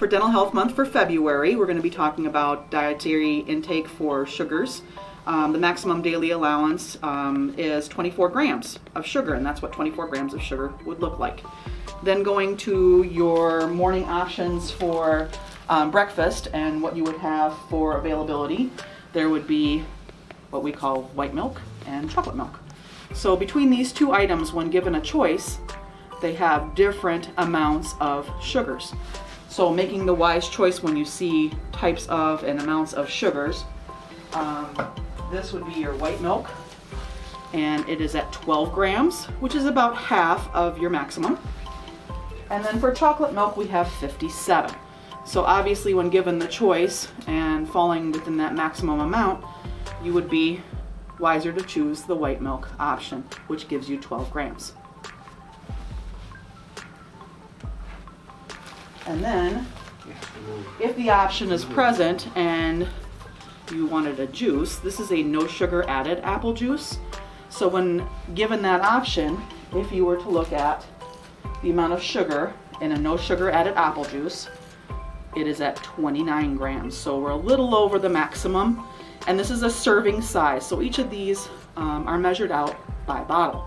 For Dental Health Month for February, we're going to be talking about dietary intake for sugars. The maximum daily allowance is 24 grams of sugar, and that's what 24 grams of sugar would look like. Then going to your morning options for breakfast and what you would have for availability, there would be what we call white milk and chocolate milk. So between these two items, when given a choice, they have different amounts of sugars. So making the wise choice when you see types of and amounts of sugars, this would be your white milk, and it is at 12 grams, which is about half of your maximum. And then for chocolate milk, we have 57. So obviously when given the choice and falling within that maximum amount, you would be wiser to choose the white milk option, which gives you 12 grams. And then, if the option is present and you wanted a juice, this is a no sugar added apple juice. So when given that option, if you were to look at the amount of sugar in a no sugar added apple juice, it is at 29 grams. So we're a little over the maximum, and this is a serving size. So each of these are measured out by bottle.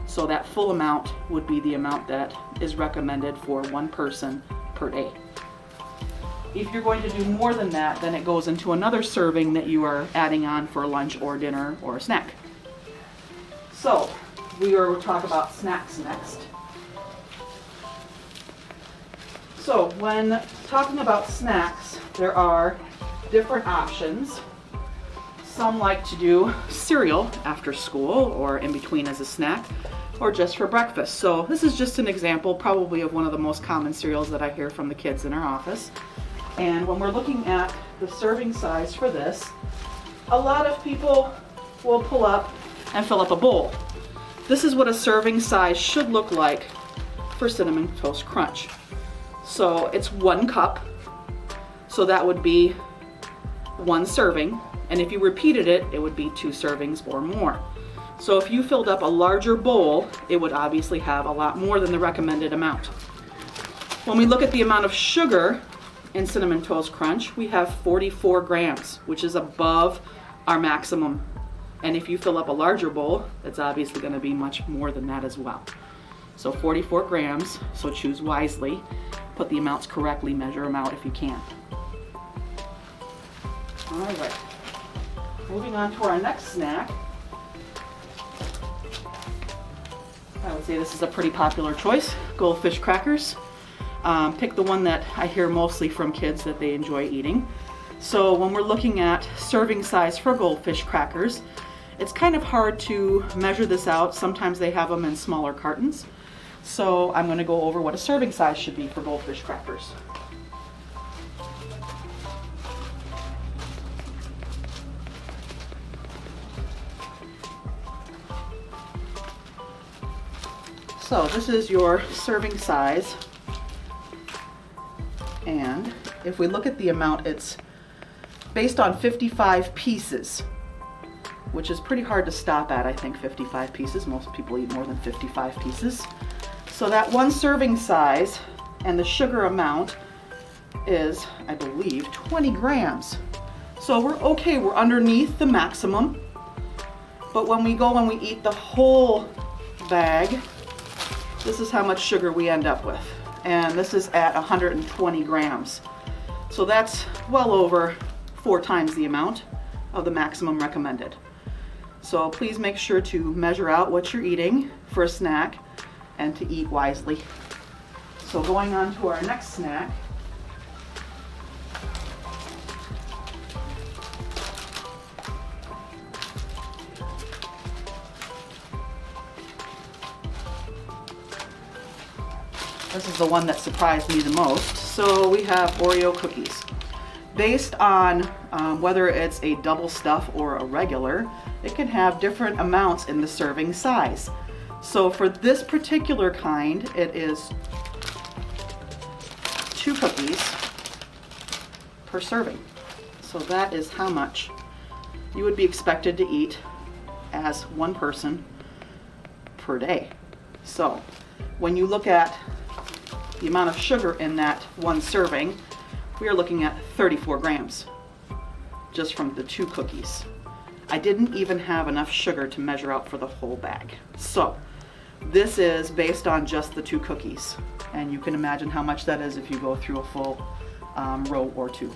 So that full amount would be the amount that is recommended for one person per day. If you're going to do more than that, then it goes into another serving that you are adding on for lunch or dinner or a snack. So we'll talk about snacks next. So when talking about snacks, there are different options. Some like to do cereal after school or in between as a snack, or just for breakfast. So this is just an example probably of one of the most common cereals that I hear from the kids in our office. And when we're looking at the serving size for this, a lot of people will pull up and fill up a bowl. This is what a serving size should look like for Cinnamon Toast Crunch. So it's 1 cup, so that would be 1 serving, and if you repeated it, it would be 2 servings or more. So if you filled up a larger bowl, it would obviously have a lot more than the recommended amount. When we look at the amount of sugar in Cinnamon Toast Crunch, we have 44 grams, which is above our maximum. And if you fill up a larger bowl, it's obviously going to be much more than that as well. So 44 grams, so choose wisely. Put the amounts correctly, measure them out if you can. All right, moving on to our next snack. I would say this is a pretty popular choice, Goldfish crackers. Pick the one that I hear mostly from kids that they enjoy eating. So when we're looking at serving size for Goldfish crackers, it's kind of hard to measure this out. Sometimes they have them in smaller cartons. So I'm going to go over what a serving size should be for Goldfish crackers. So this is your serving size, and if we look at the amount, it's based on 55 pieces, which is pretty hard to stop at. I think 55 pieces. Most people eat more than 55 pieces. So that 1 serving size and the sugar amount is, I believe, 20 grams. So we're okay, we're underneath the maximum. But when we go and we eat the whole bag, this is how much sugar we end up with. And this is at 120 grams. So that's well over 4 times the amount of the maximum recommended. So please make sure to measure out what you're eating for a snack and to eat wisely. So going on to our next snack. This is the one that surprised me the most. So we have Oreo cookies. Based on whether it's a double stuff or a regular, it can have different amounts in the serving size. So for this particular kind, it is 2 cookies per serving. So that is how much you would be expected to eat as one person per day. So when you look at the amount of sugar in that 1 serving, we are looking at 34 grams just from the 2 cookies. I didn't even have enough sugar to measure out for the whole bag. So this is based on just the 2 cookies. And you can imagine how much that is if you go through a full row or 2.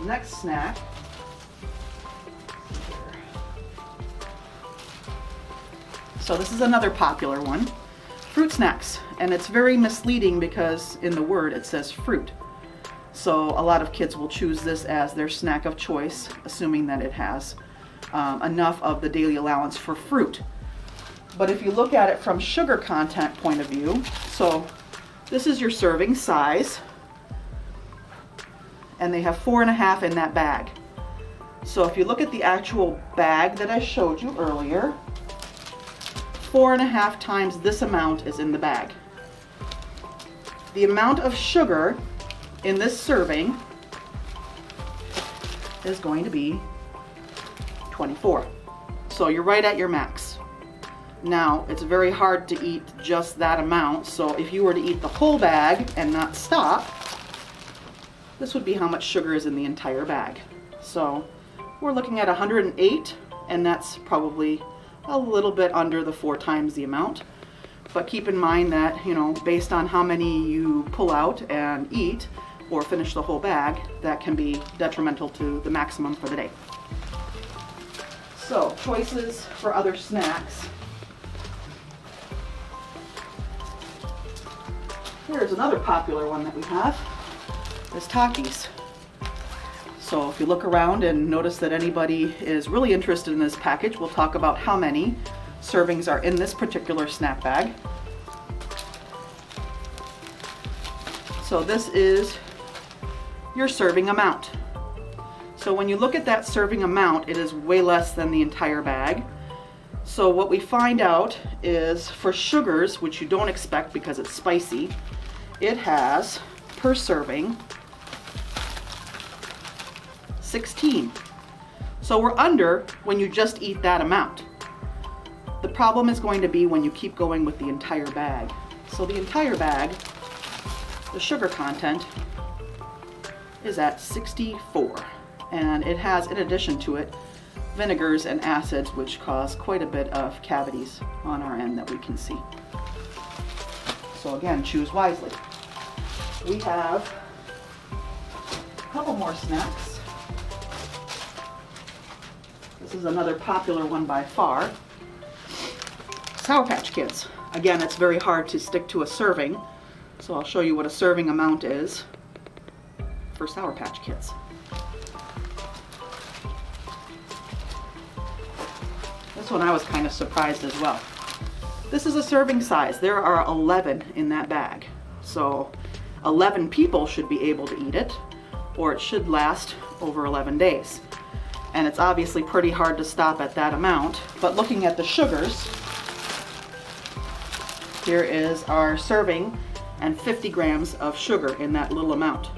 Next snack. So this is another popular one. Fruit snacks. And it's very misleading because in the word it says fruit. So a lot of kids will choose this as their snack of choice, assuming that it has enough of the daily allowance for fruit. But if you look at it from sugar content point of view, so this is your serving size, and they have 4.5 in that bag. So if you look at the actual bag that I showed you earlier, 4.5 times this amount is in the bag. The amount of sugar in this serving is going to be 24. So you're right at your max. Now, it's very hard to eat just that amount, so if you were to eat the whole bag and not stop, this would be how much sugar is in the entire bag. So we're looking at 108, and that's probably a little bit under the 4 times the amount. But keep in mind that, you know, based on how many you pull out and eat or finish the whole bag, that can be detrimental to the maximum for the day. So, choices for other snacks. Here's another popular one that we have, is Takis. So if you look around and notice that anybody is really interested in this package, we'll talk about how many servings are in this particular snack bag. So this is your serving amount. So when you look at that serving amount, it is way less than the entire bag. So what we find out is for sugars, which you don't expect because it's spicy, it has per serving 16. So we're under when you just eat that amount. The problem is going to be when you keep going with the entire bag. So the entire bag, the sugar content is at 64. And it has, in addition to it, vinegars and acids, which cause quite a bit of cavities on our end that we can see. So again, choose wisely. We have a couple more snacks. This is another popular one by far. Sour Patch Kids. Again, it's very hard to stick to a serving, so I'll show you what a serving amount is for Sour Patch Kids. This one I was kind of surprised as well. This is a serving size. There are 11 in that bag. So 11 people should be able to eat it, or it should last over 11 days. And it's obviously pretty hard to stop at that amount, but looking at the sugars, here is our serving and 50 grams of sugar in that little amount.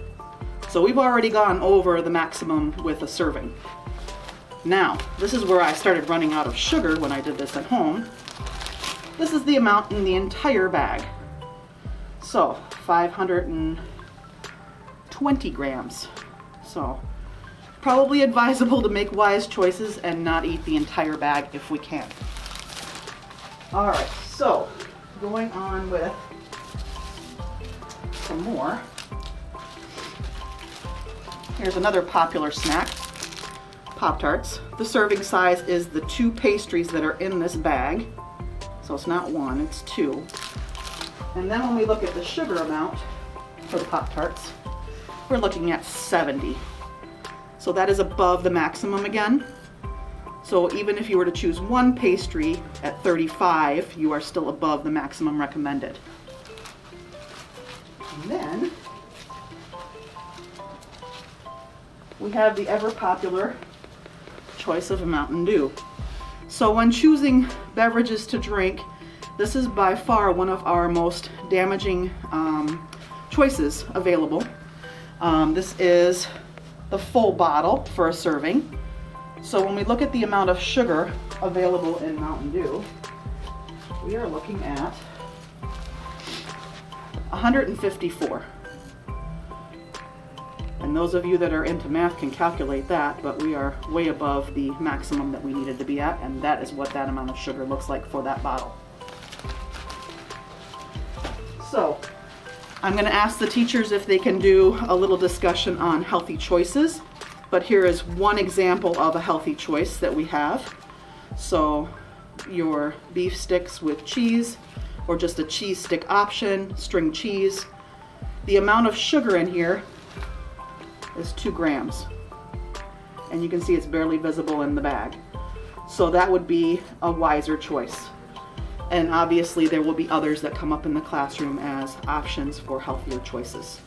So we've already gone over the maximum with a serving. Now, this is where I started running out of sugar when I did this at home. This is the amount in the entire bag. So, 520 grams. So, probably advisable to make wise choices and not eat the entire bag if we can. Alright, so, going on with some more. Here's another popular snack. Pop-Tarts. The serving size is the 2 pastries that are in this bag. So it's not 1, it's 2. And then when we look at the sugar amount for the Pop-Tarts, we're looking at 70. So that is above the maximum again. So even if you were to choose 1 pastry at 35, you are still above the maximum recommended. And then we have the ever popular choice of a Mountain Dew. So when choosing beverages to drink, this is by far one of our most damaging choices available. This is the full bottle for a serving. So when we look at the amount of sugar available in Mountain Dew, we are looking at 154. And those of you that are into math can calculate that, but we are way above the maximum that we needed to be at, and that is what that amount of sugar looks like for that bottle. So I'm going to ask the teachers if they can do a little discussion on healthy choices, but here is one example of a healthy choice that we have. So your beef sticks with cheese, or just a cheese stick option, string cheese. The amount of sugar in here is 2 grams. And you can see it's barely visible in the bag. So that would be a wiser choice. And obviously there will be others that come up in the classroom as options for healthier choices.